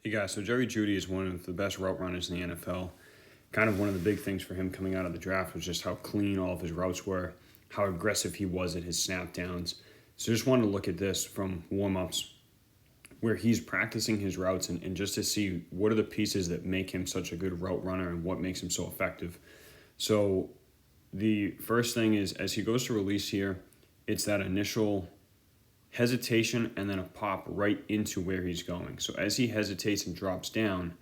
Hey guys, so Jerry Jeudy is one of the best route runners in the NFL. Kind of one of the big things for him coming out of the draft was just how clean all of his routes were, how aggressive he was at his snap downs. So just wanted to look at this from warm-ups where he's practicing his routes and just to see what are the pieces that make him such a good route runner and what makes him so effective. So the first thing is as he goes to release here, it's that initial hesitation and then a pop right into where he's going. So as he hesitates and drops down,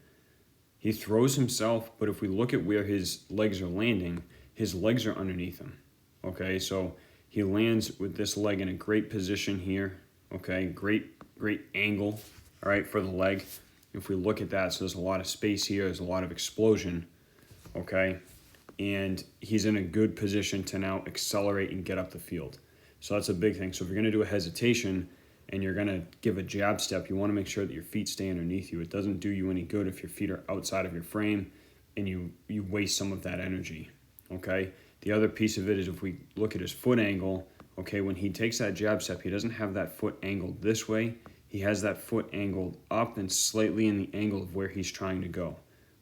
he throws himself, but if we look at where his legs are landing, his legs are underneath him. Okay, so he lands with this leg in a great position here. Okay, great angle, all right, for the leg. If we look at that, so there's a lot of space here, there's a lot of explosion, okay? And he's in a good position to now accelerate and get up the field. So that's a big thing. So if you're going to do a hesitation and you're going to give a jab step, you want to make sure that your feet stay underneath you. It doesn't do you any good if your feet are outside of your frame and you waste some of that energy, okay? The other piece of it is if we look at his foot angle, okay, when he takes that jab step, he doesn't have that foot angled this way. He has that foot angled up and slightly in the angle of where he's trying to go,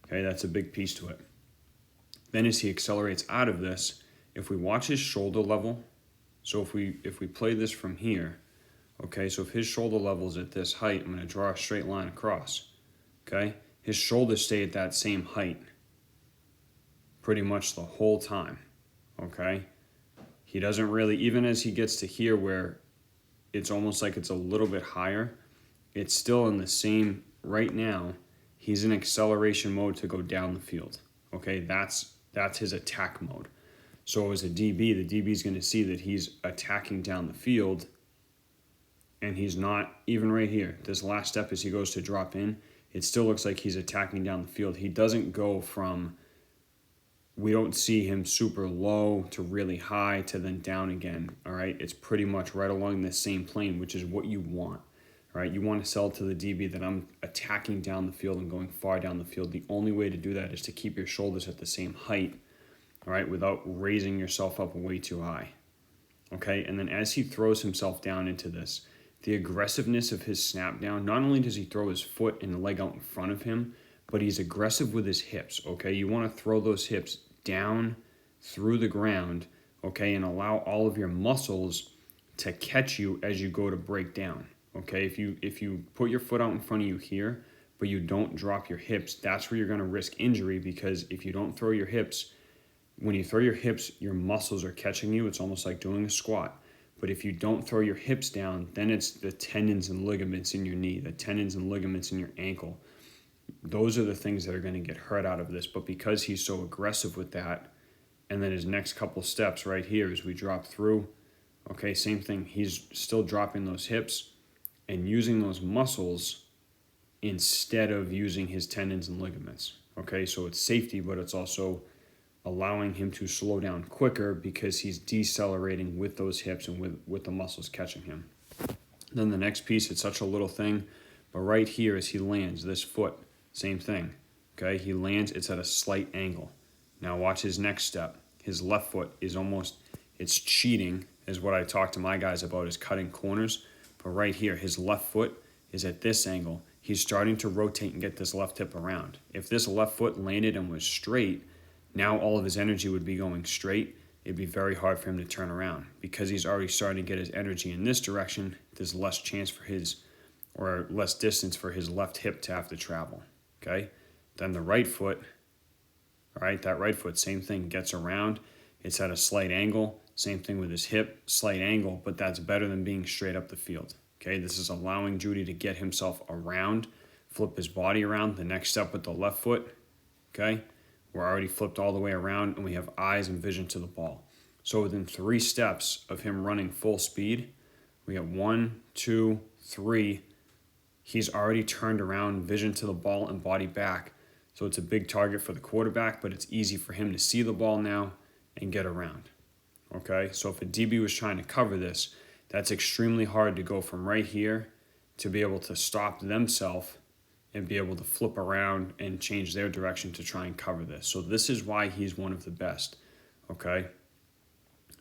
okay? That's a big piece to it. Then as he accelerates out of this, if we watch his shoulder level, so if we play this from here, okay, so if his shoulder level is at this height, I'm going to draw a straight line across, okay? His shoulders stay at that same height pretty much the whole time, okay? He doesn't really, even as he gets to here where it's almost like it's a little bit higher, it's still in the same, right now, he's in acceleration mode to go down the field, okay? That's his attack mode. So as a DB, the DB is going to see that he's attacking down the field and he's not, even right here, this last step as he goes to drop in, it still looks like he's attacking down the field. He doesn't go from, we don't see him super low to really high to then down again, all right? It's pretty much right along the same plane, which is what you want, all right? You want to sell to the DB that I'm attacking down the field and going far down the field. The only way to do that is to keep your shoulders at the same height, all right, without raising yourself up way too high, okay? And then as he throws himself down into this, the aggressiveness of his snap down, not only does he throw his foot and the leg out in front of him, but he's aggressive with his hips, okay? You want to throw those hips down through the ground, okay, and allow all of your muscles to catch you as you go to break down, okay? If you put your foot out in front of you here, but you don't drop your hips, that's where you're going to risk injury because if you don't throw your hips, when you throw your hips, your muscles are catching you. It's almost like doing a squat. But if you don't throw your hips down, then it's the tendons and ligaments in your knee, the tendons and ligaments in your ankle. Those are the things that are going to get hurt out of this. But because he's so aggressive with that, and then his next couple steps right here as we drop through, okay, same thing. He's still dropping those hips and using those muscles instead of using his tendons and ligaments. Okay, so it's safety, but it's also allowing him to slow down quicker because he's decelerating with those hips and with the muscles catching him. Then the next piece, it's such a little thing, but right here as he lands, this foot, same thing. Okay, he lands, it's at a slight angle. Now watch his next step. His left foot is almost, it's cheating, is what I talk to my guys about, is cutting corners. But right here, his left foot is at this angle. He's starting to rotate and get this left hip around. If this left foot landed and was straight, now all of his energy would be going straight. It'd be very hard for him to turn around. Because he's already starting to get his energy in this direction, there's less chance for his, or less distance for his left hip to have to travel, okay? Then the right foot, all right, that right foot, same thing, gets around. It's at a slight angle. Same thing with his hip, slight angle, but that's better than being straight up the field, okay? This is allowing Jeudy to get himself around, flip his body around. The next step with the left foot, okay? We're already flipped all the way around and we have eyes and vision to the ball. So within 3 steps of him running full speed, we have 1, 2, 3. He's already turned around, vision to the ball and body back. So it's a big target for the quarterback, but it's easy for him to see the ball now and get around. Okay, so if a DB was trying to cover this, that's extremely hard to go from right here to be able to stop themselves and be able to flip around and change their direction to try and cover this. So this is why he's one of the best, okay?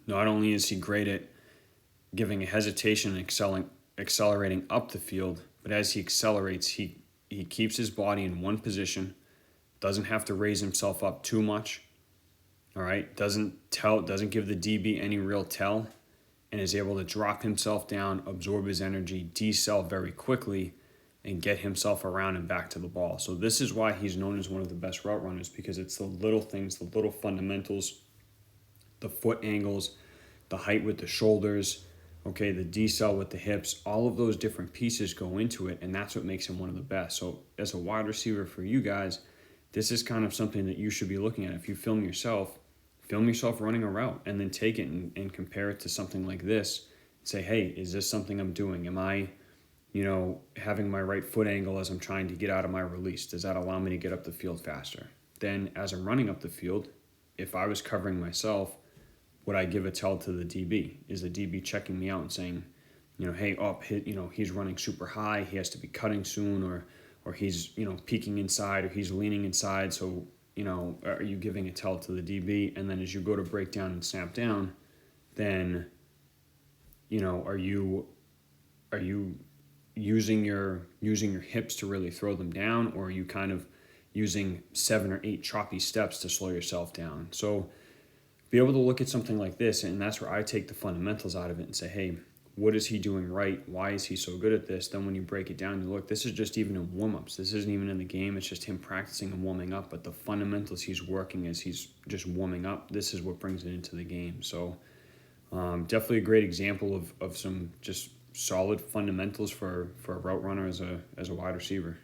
Not only is he great at giving a hesitation and accelerating up the field, but as he accelerates, he he keeps his body in one position, doesn't have to raise himself up too much. All right, doesn't give the DB any real tell, and is able to drop himself down, absorb his energy, decel very quickly, and get himself around and back to the ball. So this is why he's known as one of the best route runners, because it's the little things, the little fundamentals, the foot angles, the height with the shoulders, okay, the decel with the hips, all of those different pieces go into it, and that's what makes him one of the best. So as a wide receiver for you guys, this is kind of something that you should be looking at. If you film yourself running a route, and then take it and compare it to something like this. Say, hey, is this something I'm doing? Am I, having my right foot angle as I'm trying to get out of my release? Does that allow me to get up the field faster? Then as I'm running up the field, if I was covering myself, would I give a tell to the DB? Is the DB checking me out and saying, hey, he's running super high, he has to be cutting soon, or he's, peeking inside, or he's leaning inside, so are you giving a tell to the DB? And then as you go to break down and snap down, then, are you using your hips to really throw them down, or are you kind of using 7 or 8 choppy steps to slow yourself down? So be able to look at something like this, and that's where I take the fundamentals out of it and say, hey, what is he doing right? Why is he so good at this? Then when you break it down, you look, this is just even in warm-ups. This isn't even in the game. It's just him practicing and warming up. But the fundamentals he's working as he's just warming up, this is what brings it into the game. So definitely a great example of some just solid fundamentals for a route runner as a wide receiver.